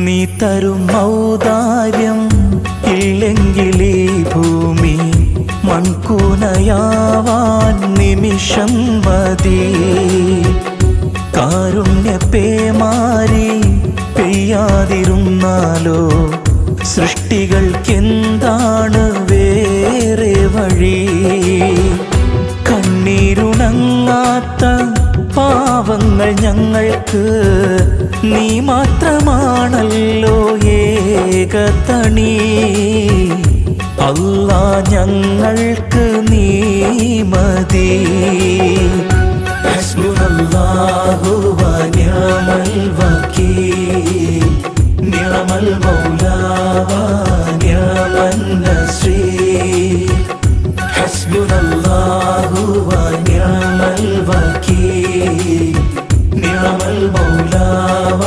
നീ തരും ഔദാര്യം ഇല്ലെങ്കിലീ ഭൂമി മൺകൂനയാവാൻ നിമിഷം മതി. കാരുണ്യപേമാരി പെയ്യാതിരുന്നാലോ സൃഷ്ടികൾക്കെന്താണ് വേറെ വഴി? കണ്ണീരുണങ്ങാത്ത പാവങ്ങൾ ഞങ്ങൾക്ക് നീ മാത്രമാണല്ലോ ഏകതണി. അല്ലാ ഞങ്ങൾക്ക് നീ മതി. ഹസ്ബുനല്ലാഹു വ നിഅമൽ വകീൽ നിഅമൽ മൗലാ വ നിഅമൻ നസീർ. ഹസ്ബുനല്ലാഹു വ നിഅമൽ വകീൽ നിഅമൽ മൗലാ വ